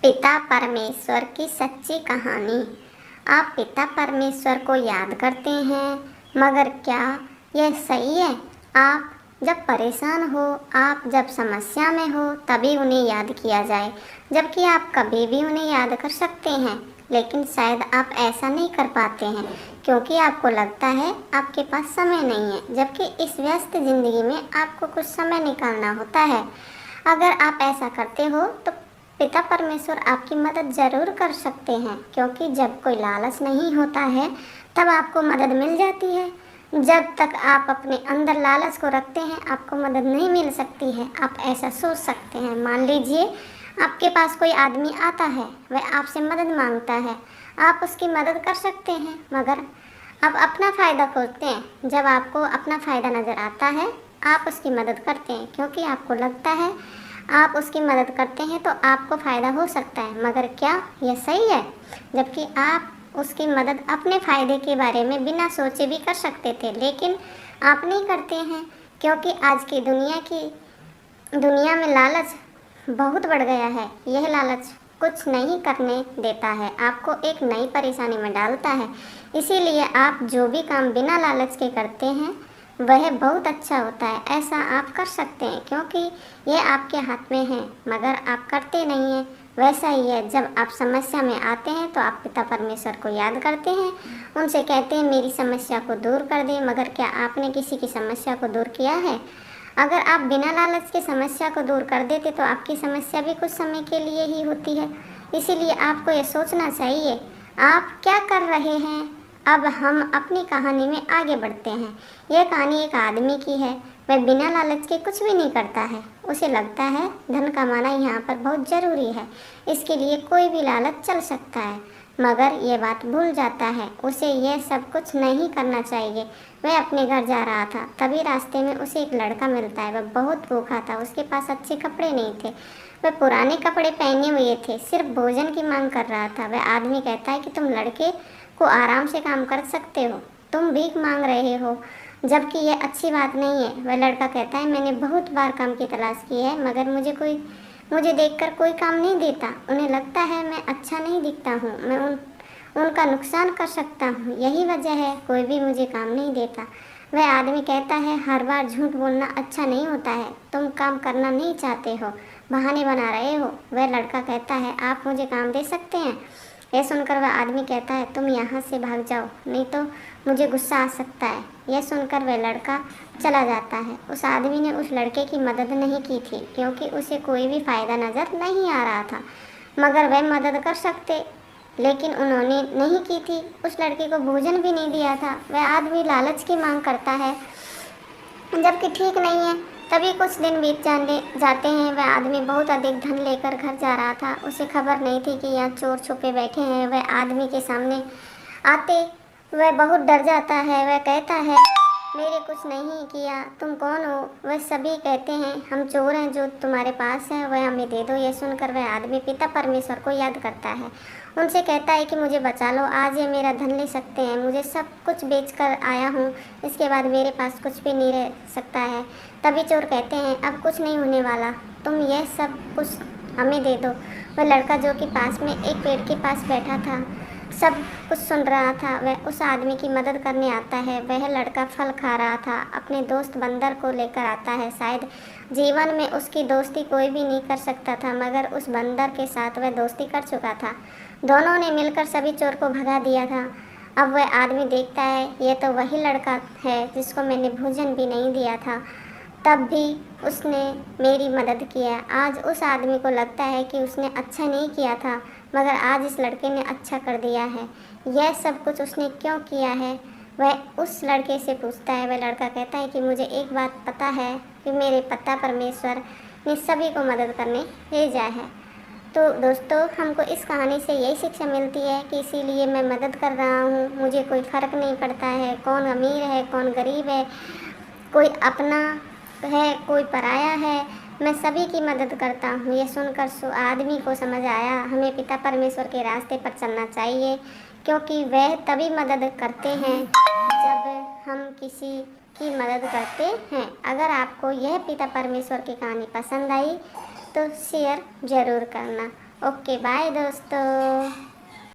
पिता परमेश्वर की सच्ची कहानी। आप पिता परमेश्वर को याद करते हैं, मगर क्या यह सही है? आप जब परेशान हो, आप जब समस्या में हो, तभी उन्हें याद किया जाए, जबकि आप कभी भी उन्हें याद कर सकते हैं। लेकिन शायद आप ऐसा नहीं कर पाते हैं क्योंकि आपको लगता है आपके पास समय नहीं है, जबकि इस व्यस्त जिंदगी में आपको कुछ समय निकालना होता है। अगर आप ऐसा करते हो तो पिता परमेश्वर आपकी मदद ज़रूर कर सकते हैं, क्योंकि जब कोई लालच नहीं होता है तब आपको मदद मिल जाती है। जब तक आप अपने अंदर लालच को रखते हैं, आपको मदद नहीं मिल सकती है। आप ऐसा सोच सकते हैं, मान लीजिए आपके पास कोई आदमी आता है, वह आपसे मदद मांगता है, आप उसकी मदद कर सकते हैं, मगर आप अपना फ़ायदा खोजते हैं। जब आपको अपना फ़ायदा नज़र आता है, आप उसकी मदद करते हैं, क्योंकि आपको लगता है आप उसकी मदद करते हैं तो आपको फ़ायदा हो सकता है। मगर क्या यह सही है? जबकि आप उसकी मदद अपने फ़ायदे के बारे में बिना सोचे भी कर सकते थे, लेकिन आप नहीं करते हैं, क्योंकि आज की दुनिया में लालच बहुत बढ़ गया है। यह लालच कुछ नहीं करने देता है, आपको एक नई परेशानी में डालता है। इसीलिए आप जो भी काम बिना लालच के करते हैं वह बहुत अच्छा होता है। ऐसा आप कर सकते हैं क्योंकि यह आपके हाथ में है, मगर आप करते नहीं हैं। वैसा ही है, जब आप समस्या में आते हैं तो आप पिता परमेश्वर को याद करते हैं, उनसे कहते हैं मेरी समस्या को दूर कर दें, मगर क्या आपने किसी की समस्या को दूर किया है? अगर आप बिना लालच के समस्या को दूर कर देते तो आपकी समस्या भी कुछ समय के लिए ही होती है। इसीलिए आपको यह सोचना चाहिए आप क्या कर रहे हैं। अब हम अपनी कहानी में आगे बढ़ते हैं। यह कहानी एक आदमी की है। वह बिना लालच के कुछ भी नहीं करता है। उसे लगता है धन कमाना यहाँ पर बहुत ज़रूरी है, इसके लिए कोई भी लालच चल सकता है, मगर यह बात भूल जाता है उसे यह सब कुछ नहीं करना चाहिए। वह अपने घर जा रहा था, तभी रास्ते में उसे एक लड़का मिलता है। वह बहुत भूखा था, उसके पास अच्छे कपड़े नहीं थे, वह पुराने कपड़े पहने हुए थे, सिर्फ भोजन की मांग कर रहा था। वह आदमी कहता है कि तुम लड़के को आराम से काम कर सकते हो, तुम भीख मांग रहे हो, जबकि यह अच्छी बात नहीं है। वह लड़का कहता है मैंने बहुत बार काम की तलाश की है, मगर मुझे देखकर कोई काम नहीं देता। उन्हें लगता है मैं अच्छा नहीं दिखता हूँ, मैं उनका नुकसान कर सकता हूँ, यही वजह है कोई भी मुझे काम नहीं देता। वह आदमी कहता है हर बार झूठ बोलना अच्छा नहीं होता है, तुम काम करना नहीं चाहते हो, बहाने बना रहे हो। वह लड़का कहता है आप मुझे काम दे सकते हैं। यह सुनकर वह आदमी कहता है तुम यहाँ से भाग जाओ, नहीं तो मुझे गुस्सा आ सकता है। यह सुनकर वह लड़का चला जाता है। उस आदमी ने उस लड़के की मदद नहीं की थी, क्योंकि उसे कोई भी फ़ायदा नज़र नहीं आ रहा था, मगर वह मदद कर सकते, लेकिन उन्होंने नहीं की थी। उस लड़के को भोजन भी नहीं दिया था। वह आदमी लालच की मांग करता है, जबकि ठीक नहीं है। तभी कुछ दिन बीत जाते हैं। वह आदमी बहुत अधिक धन लेकर घर जा रहा था। उसे खबर नहीं थी कि यहाँ चोर छुपे बैठे हैं। वह आदमी के सामने आते वह बहुत डर जाता है। वह कहता है मेरे कुछ नहीं किया, तुम कौन हो? वह सभी कहते हैं हम चोर हैं, जो तुम्हारे पास है वह हमें दे दो। यह सुनकर वह आदमी पिता परमेश्वर को याद करता है, उनसे कहता है कि मुझे बचा लो, आज ये मेरा धन ले सकते हैं, मुझे सब कुछ बेच कर आया हूँ, इसके बाद मेरे पास कुछ भी नहीं रह सकता है। तभी चोर कहते हैं अब कुछ नहीं होने वाला, तुम यह सब कुछ हमें दे दो। वह लड़का जो कि पास में एक पेड़ के पास बैठा था, सब कुछ सुन रहा था, वह उस आदमी की मदद करने आता है। वह लड़का फल खा रहा था, अपने दोस्त बंदर को लेकर आता है। शायद जीवन में उसकी दोस्ती कोई भी नहीं कर सकता था, मगर उस बंदर के साथ वह दोस्ती कर चुका था। दोनों ने मिलकर सभी चोर को भगा दिया था। अब वह आदमी देखता है ये तो वही लड़का है जिसको मैंने भोजन भी नहीं दिया था, तब भी उसने मेरी मदद किया। आज उस आदमी को लगता है कि उसने अच्छा नहीं किया था, मगर आज इस लड़के ने अच्छा कर दिया है। यह सब कुछ उसने क्यों किया है? वह उस लड़के से पूछता है। वह लड़का कहता है कि मुझे एक बात पता है कि मेरे पिता परमेश्वर ने सभी को मदद करने भेजा है। तो दोस्तों, हमको इस कहानी से यही शिक्षा मिलती है कि इसीलिए मैं मदद कर रहा हूँ। मुझे कोई फ़र्क नहीं पड़ता है कौन अमीर है कौन गरीब है, कोई अपना है कोई पराया है, मैं सभी की मदद करता हूँ। यह सुनकर आदमी को समझ आया हमें पिता परमेश्वर के रास्ते पर चलना चाहिए, क्योंकि वह तभी मदद करते हैं जब हम किसी की मदद करते हैं। अगर आपको यह पिता परमेश्वर की कहानी पसंद आई तो शेयर ज़रूर करना। ओके बाय दोस्तों।